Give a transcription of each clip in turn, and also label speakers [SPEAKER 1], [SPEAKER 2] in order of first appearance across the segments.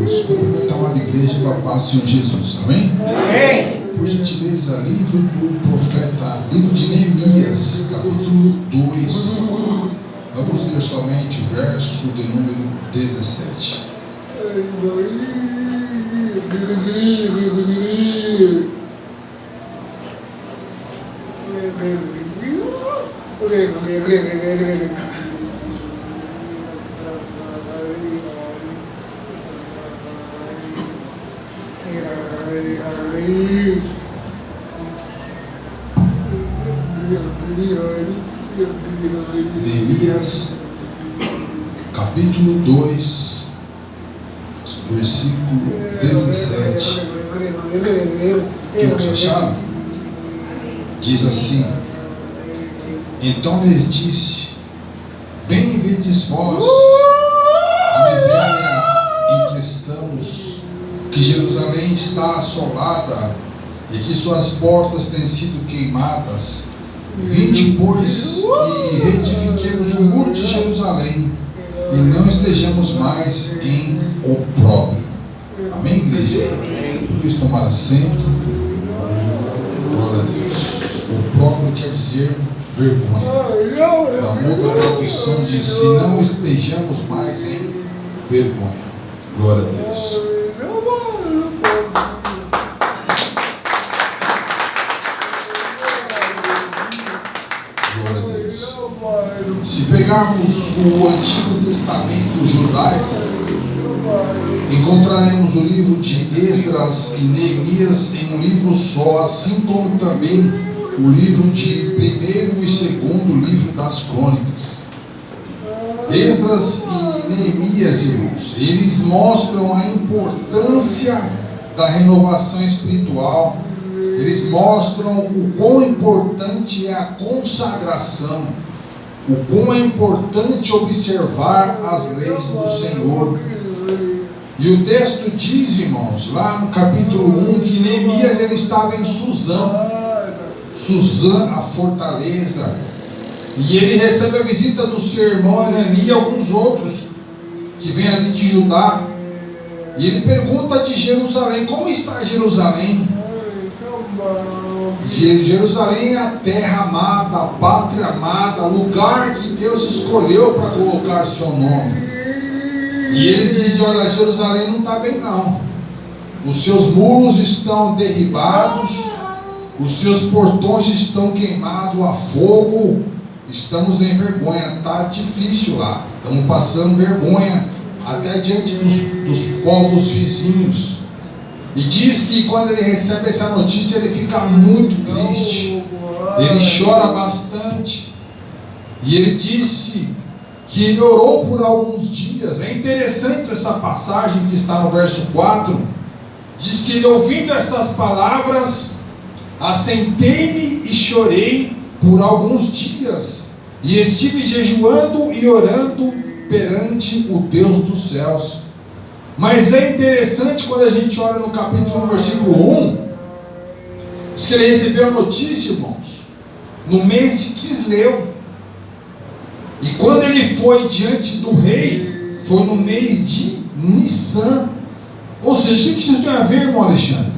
[SPEAKER 1] Vamos cumprimentar a amada igreja com a paz do Senhor Jesus, amém?
[SPEAKER 2] Amém.
[SPEAKER 1] Por gentileza, livro do profeta, livro de Neemias, capítulo 2. Vamos ler somente o verso de número 17. Neemias, capítulo 2, versículo 17. Que acharam? Diz assim: então lhes disse: bem vedes vós a miséria em que estamos, que Jerusalém está assolada e que suas portas têm sido queimadas. Vinde, pois, e reedifiquemos o muro de Jerusalém, e não estejamos mais em opróbrio. Amém, igreja? Por isso, tomar assento. Glória a Deus. Opróbrio quer dizer vergonha. Na outra tradução diz que não estejamos mais em vergonha. Glória a Deus. Se pegarmos o Antigo Testamento judaico, encontraremos o livro de Esdras e Neemias em um livro só, assim como também o livro de primeiro e segundo livro das Crônicas. Esdras e Neemias, irmãos, eles mostram a importância da renovação espiritual. Eles mostram o quão importante é a consagração, o quão é importante observar as leis do Senhor. E o texto diz, irmãos, lá no capítulo 1, que Neemias ele estava em Suzã, a fortaleza, e ele recebe a visita do seu irmão Anani e alguns outros que vêm ali de Judá, e ele pergunta de Jerusalém: como está Jerusalém? Jerusalém é a terra amada, a pátria amada, lugar que Deus escolheu para colocar seu nome. E eles dizem: olha, Jerusalém não está bem não, os seus muros estão derribados, os seus portões estão queimados a fogo, estamos em vergonha, está difícil lá, estamos passando vergonha até diante dos povos vizinhos. E diz que quando ele recebe essa notícia, ele fica muito triste, ele chora bastante, e ele disse que ele orou por alguns dias. É interessante essa passagem que está no verso 4, diz que ele, ouvindo essas palavras, assentei-me e chorei por alguns dias, e estive jejuando e orando perante o Deus dos céus. Mas é interessante quando a gente olha no capítulo, no versículo 1, diz que ele recebeu a notícia, irmãos, no mês de Quisleu. E quando ele foi diante do rei, foi no mês de Nissan. Ou seja, o que isso tem a ver, irmão Alexandre?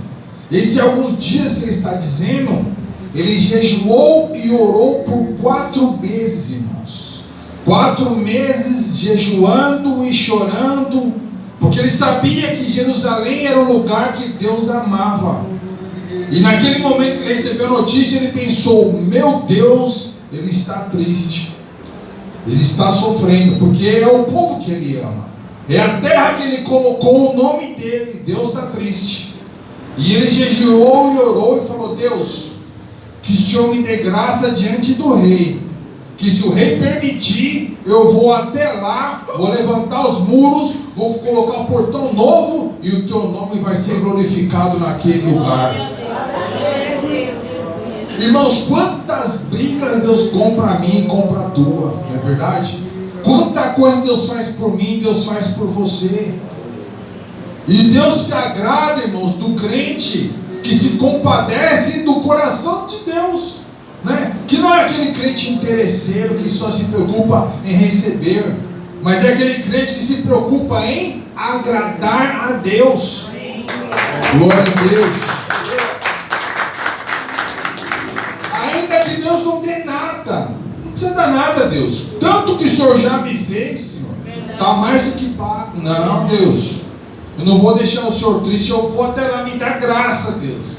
[SPEAKER 1] Esses alguns dias que ele está dizendo, ele jejuou e orou por 4 meses, irmãos. 4 meses jejuando e chorando, porque ele sabia que Jerusalém era o lugar que Deus amava. E naquele momento que ele recebeu a notícia, ele pensou: meu Deus, ele está triste, ele está sofrendo, porque é o povo que ele ama, é a terra que ele colocou o nome dele. Deus está triste. E ele jejuou e orou e falou: Deus, que o Senhor me dê graça diante do rei, que se o rei permitir, eu vou até lá, vou levantar os muros, vou colocar um portão novo, e o teu nome vai ser glorificado naquele lugar. Irmãos, quantas brigas Deus compra a mim e compra a tua, não é verdade? Quanta coisa Deus faz por mim, Deus faz por você. E Deus se agrada, irmãos, do crente que se compadece do coração de Deus, né? Que não é aquele crente interesseiro que só se preocupa em receber. mas é aquele crente que se preocupa em agradar a Deus. Glória a Deus. Ainda que Deus não dê nada, não precisa dar nada a Deus. Tanto que o Senhor já me fez, Senhor, está mais do que pago. Não, Deus, eu não vou deixar o Senhor triste, eu vou até lá, me dá graça, Deus.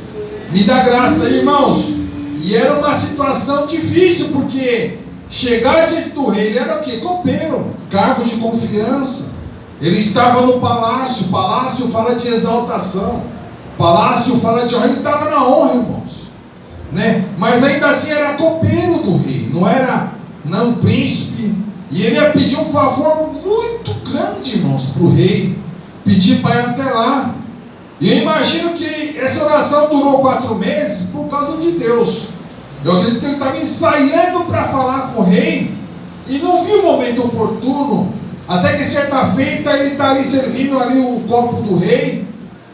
[SPEAKER 1] Me dá graça, irmãos. E era uma situação difícil, porque chegar diante do rei, ele era o quê? Copeiro, cargo de confiança. Ele estava no palácio. Palácio fala de exaltação, palácio fala de honra. Ele estava na honra, irmãos, né? Mas ainda assim era copeiro do rei, não era não príncipe. E ele ia pedir um favor muito grande, irmãos, para o rei, pedir para ir até lá. E eu imagino que essa oração durou 4 meses por causa de Deus. Eu acredito que ele estava ensaiando para falar com o rei e não viu o momento oportuno, até que certa feita ele está ali servindo ali o copo do rei,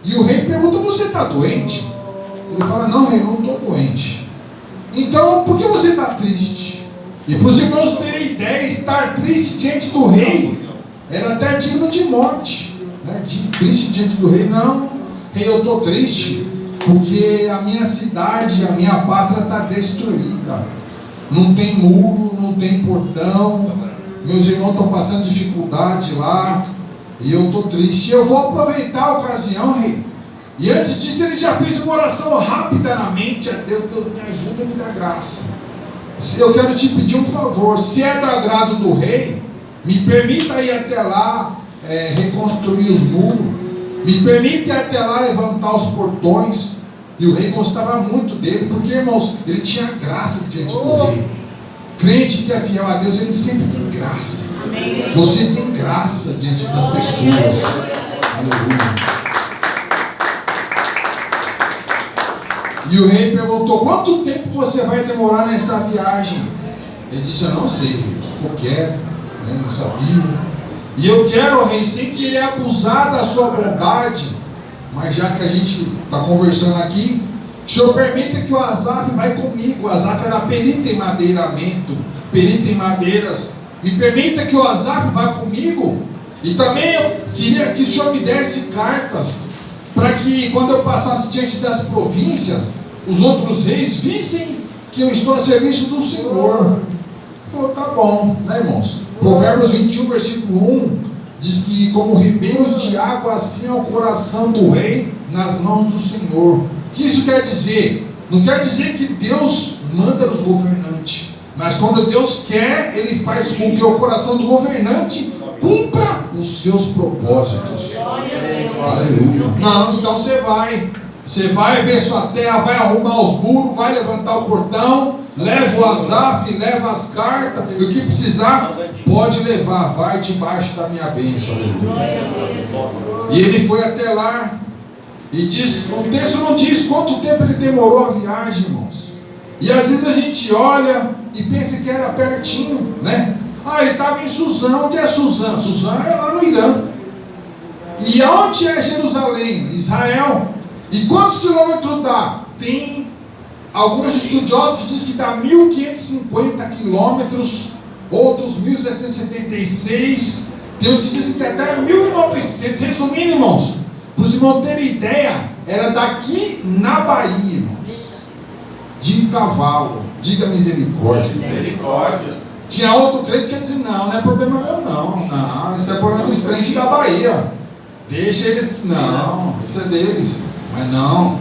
[SPEAKER 1] e o rei pergunta: você está doente? Ele fala: não, rei, não estou doente. Então, por que você está triste? E para os irmãos terem ideia, estar triste diante do rei era até digno de morte, né? Triste diante do rei. Não, rei, eu estou triste porque a minha cidade, a minha pátria está destruída. Não tem muro, não tem portão. Meus irmãos estão passando dificuldade lá, e eu estou triste. Eu vou aproveitar a ocasião, rei. E antes disso ele já fez uma oração rápida na mente a Deus: Deus, me ajuda, me dá graça. Eu quero te pedir um favor, se é do agrado do rei, me permita ir até lá, reconstruir os muros, me permita ir até lá levantar os portões. E o rei gostava muito dele, porque, irmãos, ele tinha graça diante do rei. Crente que é fiel a Deus, ele sempre tem graça. Você tem graça diante das pessoas. Aleluia. E o rei perguntou: quanto tempo você vai demorar nessa viagem? Ele disse: eu não sei. Ficou quieto, né? Não sabia. E eu quero, rei, sem querer abusar da sua bondade, mas já que a gente está conversando aqui, o Senhor permita que o Asaf vai comigo. O Asaf era perito em madeiramento, perito em madeiras. Me permita que o Asaf vá comigo. E também eu queria que o Senhor me desse cartas, para que quando eu passasse diante das províncias, os outros reis vissem que eu estou a serviço do Senhor. Falou: tá bom, né, irmãos? Provérbios 21, versículo 1 diz que como ribeiros de água, assim é o coração do rei nas mãos do Senhor. O que isso quer dizer? Não quer dizer que Deus manda nos governantes, mas quando Deus quer, Ele faz com que o coração do governante cumpra os seus propósitos. Aleluia. Não, então você vai ver sua terra, vai arrumar os muros, vai levantar o portão, leva o Asaf, leva as cartas, e o que precisar, pode levar, vai debaixo da minha bênção. E ele foi até lá, e diz, o texto não diz quanto tempo ele demorou a viagem, irmãos. E às vezes a gente olha e pensa que era pertinho, né? Ah, ele estava em Suzã. Onde é Suzã? Suzã é lá no Irã. E onde é Jerusalém? Israel. E quantos quilômetros dá? Tem alguns estudiosos que dizem que dá 1.550 quilômetros, outros 1.776, tem uns que dizem que até 1.900. Resumindo, irmãos, para os irmãos terem ideia, era daqui na Bahia, irmãos, de cavalo. Diga misericórdia.
[SPEAKER 2] Misericórdia.
[SPEAKER 1] Tinha outro crente que ia dizer: não é problema meu, não, isso é problema dos crentes da Bahia, deixa eles, não, isso é deles. Mas não,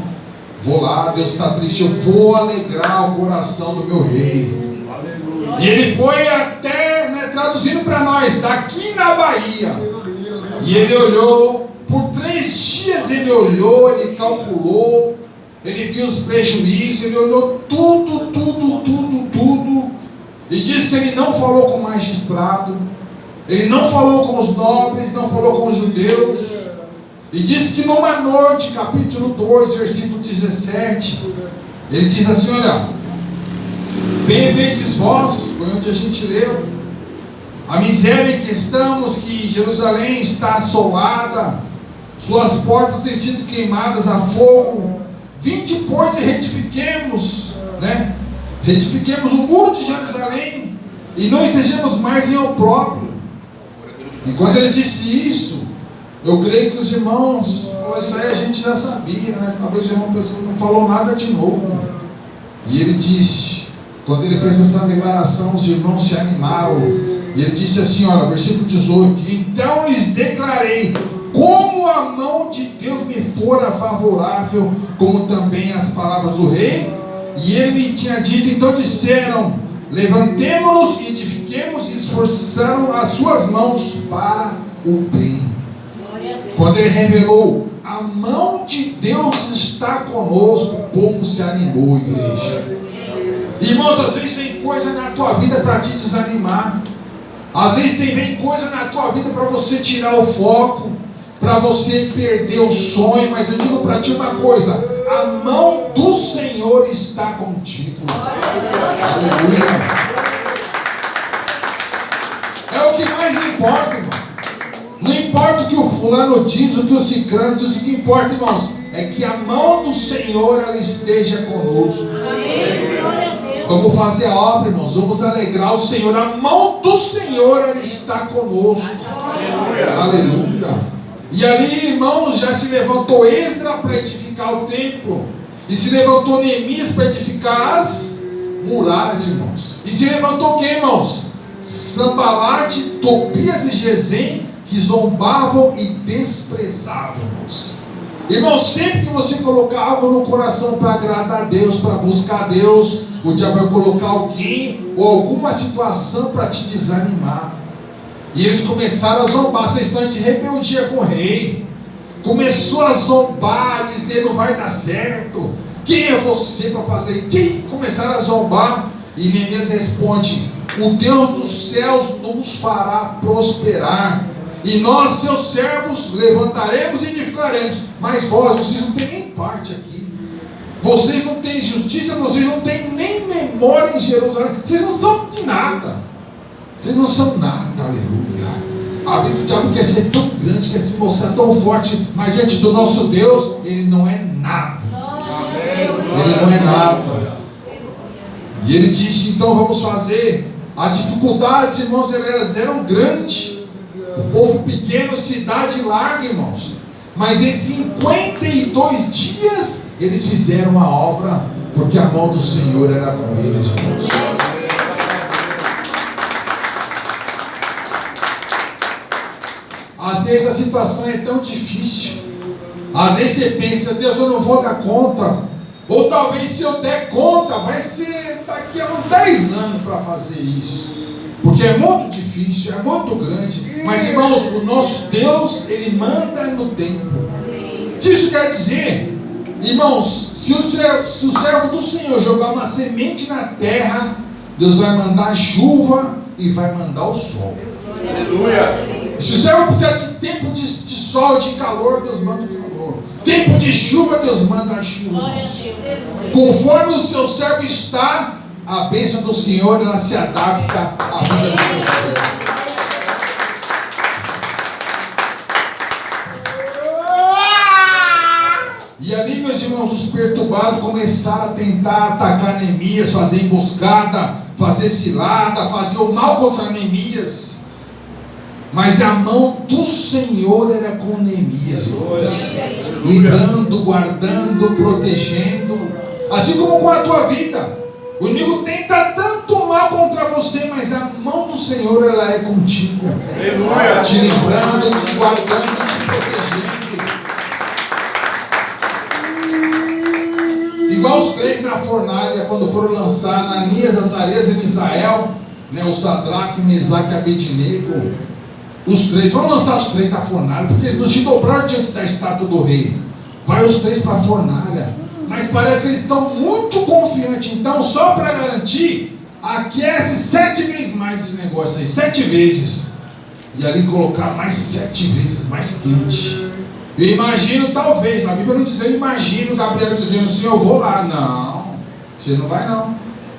[SPEAKER 1] vou lá, Deus está triste, eu vou alegrar o coração do meu rei. Aleluia. E ele foi até, né, traduzindo para nós, daqui na Bahia. E ele olhou, por 3 dias ele olhou, ele calculou, ele viu os prejuízos, ele olhou tudo. E diz que ele não falou com o magistrado, ele não falou com os nobres, não falou com os judeus. E diz que numa noite, capítulo 2, versículo 17, ele diz assim: olha, bem vedes vós, foi onde a gente leu, a miséria em que estamos, que Jerusalém está assolada, suas portas têm sido queimadas a fogo. Vinde, pois, e retifiquemos, né? Retifiquemos o muro de Jerusalém, e não estejamos mais em opróbrio. E quando ele disse isso, eu creio que os irmãos, isso aí a gente já sabia, né? Talvez o irmão não falou nada de novo. E ele disse, quando ele fez essa declaração, os irmãos se animaram. E ele disse assim, olha, versículo 18: então lhes declarei, como a mão de Deus me fora favorável, como também as palavras do rei. E ele me tinha dito, então disseram, levantemo-nos e edifiquemos, e esforçaram as suas mãos para o bem. Quando ele revelou, a mão de Deus está conosco, o povo se animou, igreja. Irmãos, às vezes vem coisa na tua vida para te desanimar. Às vezes vem coisa na tua vida para você tirar o foco, para você perder o sonho. Mas eu digo para ti uma coisa: a mão do Senhor está contigo. Aleluia. É o que mais importa, irmão. Não importa o que o fulano diz, o que o ciclano diz, o que importa, irmãos, é que a mão do Senhor ela esteja conosco. Vamos fazer a obra, irmãos, vamos alegrar o Senhor. A mão do Senhor ela está conosco. Aleluia. E ali, irmãos, já se levantou Esdras para edificar o templo, e se levantou Neemias para edificar as muralhas, irmãos. E se levantou quem, irmãos? Sanbalate, Tobias e Gesem, que zombavam e desprezavam, irmãos. Irmãos, sempre que você colocar algo no coração para agradar a Deus, para buscar a Deus, o diabo vai colocar alguém ou alguma situação para te desanimar. E eles começaram a zombar. Vocês estão de rebeldia com o rei. Começou a zombar, a dizer não vai dar certo. Quem é você para fazer isso? Quem? Começaram a zombar. E Neemias responde: o Deus dos céus nos fará prosperar, e nós, seus servos, levantaremos e edificaremos. Mas vós, vocês não têm nem parte aqui. Vocês não têm justiça, vocês não têm nem memória em Jerusalém. Vocês não são de nada. Vocês não são nada, aleluia. A vez o diabo quer ser tão grande, quer se mostrar tão forte, mas diante do nosso Deus, ele não é nada. Ele não é nada. E ele disse, então vamos fazer. As dificuldades, irmãos, elas eram grandes. O povo pequeno, cidade larga, irmãos. Mas em 52 dias, eles fizeram a obra, porque a mão do Senhor era com eles, irmãos. Às vezes a situação é tão difícil. Às vezes você pensa, Deus, eu não vou dar conta. Ou talvez se eu der conta, vai ser daqui a uns 10 anos para fazer isso. Porque é muito difícil, é muito grande. Mas irmãos, o nosso Deus, Ele manda no tempo. O que isso quer dizer? Irmãos, se o servo do Senhor jogar uma semente na terra, Deus vai mandar chuva e vai mandar o sol. Aleluia. Se o servo precisar de tempo de sol, de calor, Deus manda o calor. Tempo de chuva, Deus manda a chuva. Conforme o seu servo está, a bênção do Senhor, ela se adapta à vida do seu servo. E ali, meus irmãos, os perturbados começaram a tentar atacar Neemias, fazer emboscada, fazer cilada, fazer o mal contra Neemias. Mas a mão do Senhor era com Neemias, livrando, guardando, protegendo, assim como com a tua vida. O inimigo tenta tanto mal contra você, mas a mão do Senhor ela é contigo, te livrando, te guardando, te protegendo. Igual os três na fornalha, quando foram lançar Ananias, Azarias e Misael, né, o Sadraque, Mesaque e Abednego. Os três, vamos lançar os três na fornalha, porque eles não se dobraram diante da estátua do rei. Vai os três para a fornalha. Mas parece que eles estão muito confiantes. Então, só para garantir, aquece 7 vezes mais esse negócio aí. 7 vezes. E ali colocar mais 7 vezes mais quente. Eu imagino, talvez, na Bíblia não diz, eu imagino Gabriel dizendo assim, eu vou lá. Não, você não vai não.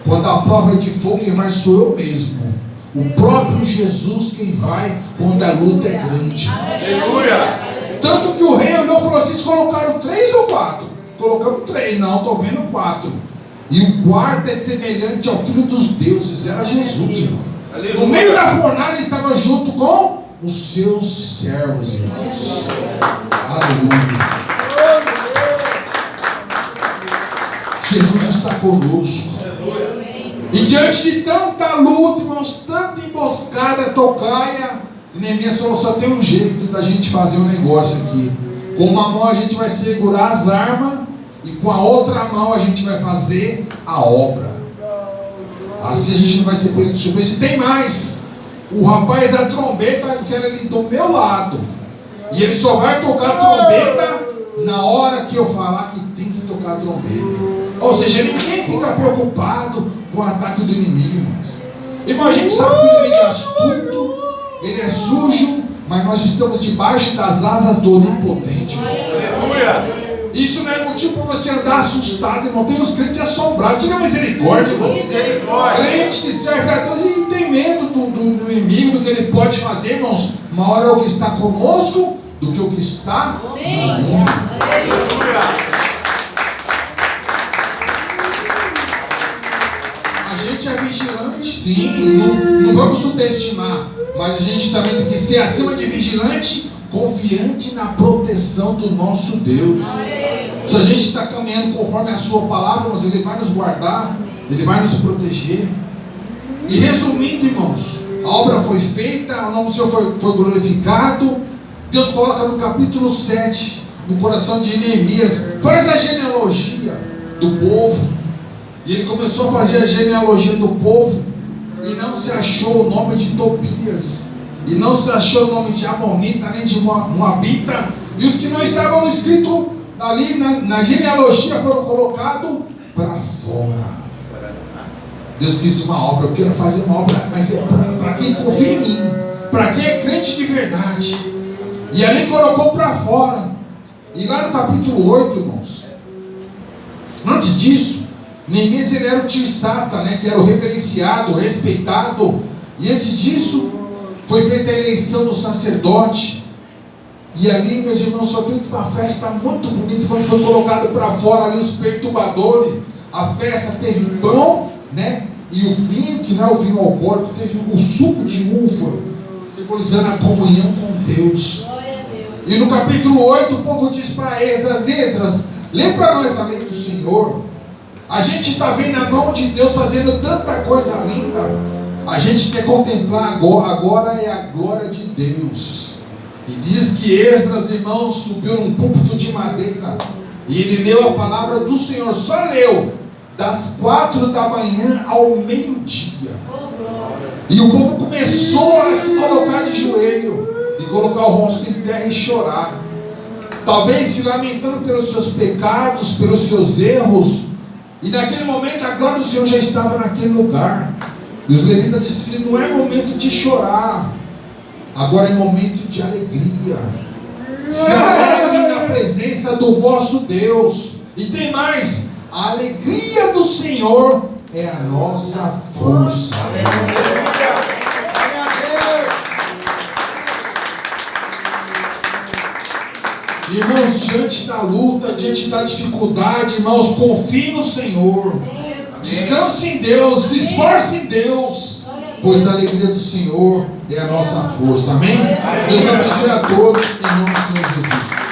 [SPEAKER 1] Quando a prova é de fogo, quem vai sou eu mesmo. O próprio Jesus quem vai quando a luta é grande. Aleluia! Tanto que o rei olhou e falou assim, colocaram 3 ou 4? Colocamos 3, não, estou vendo 4. E o quarto é semelhante ao Filho dos Deuses, era Jesus, irmão. No meio da fornalha ele estava junto com os seus servos, irmãos. Aleluia. Jesus está conosco. E diante de tanta luta, irmãos, tanta emboscada, tocaia, Neemias falou: só tem um jeito da gente fazer um negócio aqui. Com uma mão a gente vai segurar as armas e com a outra mão a gente vai fazer a obra. Assim a gente não vai ser pego de surpresa. E tem mais: o rapaz da trombeta que era ali do meu lado, e ele só vai tocar a trombeta na hora que eu falar que tem que tocar a trombeta. Ou seja, ninguém fica preocupado com o ataque do inimigo, irmãos. Irmão, a gente sabe que o inimigo é astuto, ele é sujo, mas nós estamos debaixo das asas do Onipotente. Isso não é motivo para você andar assustado, irmão. Tem os crentes assombrados. Diga misericórdia, irmão. Crente que serve a Deus e tem medo do inimigo, do que ele pode fazer, irmãos. Maior é o que está conosco do que o que está no mundo. A gente é vigilante, sim, não vamos subestimar, mas a gente também tem que ser, acima de vigilante, confiante na proteção do nosso Deus. Se a gente está caminhando conforme a sua palavra, irmãos, Ele vai nos guardar, Ele vai nos proteger. E resumindo, irmãos, a obra foi feita, o nome do Senhor foi glorificado. Deus coloca no capítulo 7, no coração de Neemias, faz a genealogia do povo. E ele começou a fazer a genealogia do povo, e não se achou o nome de Tobias, e não se achou o nome de Amonita, nem de Moabita, e os que não estavam escritos ali na genealogia foram colocados para fora. Deus quis uma obra, eu quero fazer uma obra, mas é para quem confia em mim, para quem é crente de verdade. E ali colocou para fora. E lá no capítulo 8, irmãos, antes disso, Neemias ele era o Tirsata, né, que era o reverenciado, o respeitado. E antes disso, foi feita a eleição do sacerdote. E ali, meus irmãos, só teve uma festa muito bonita quando foi colocado para fora ali os perturbadores. A festa teve pão, né, e o vinho, que não é o vinho alcoólico, teve o suco de uva, simbolizando a comunhão com Deus. E no capítulo 8, o povo diz para Esdras: lê para nós a lei do Senhor. A gente está vendo a mão de Deus fazendo tanta coisa linda. A gente quer contemplar agora é a glória de Deus. E diz que Esdras, irmãos, subiu num púlpito de madeira e ele leu a palavra do Senhor. Só leu das 4 da manhã ao meio-dia. E o povo começou a se colocar de joelho e colocar o rosto em terra e chorar, talvez se lamentando pelos seus pecados, pelos seus erros. E naquele momento a glória do Senhor já estava naquele lugar. E os levitas disseram: não é momento de chorar, agora é momento de alegria. Se alegrem na presença do vosso Deus. E tem mais: a alegria do Senhor é a nossa força. Irmãos, diante da luta, diante da dificuldade, irmãos, confie no Senhor, descanse em Deus, se esforce em Deus, pois a alegria do Senhor é a nossa força. Amém? Deus abençoe a todos, em nome do Senhor Jesus.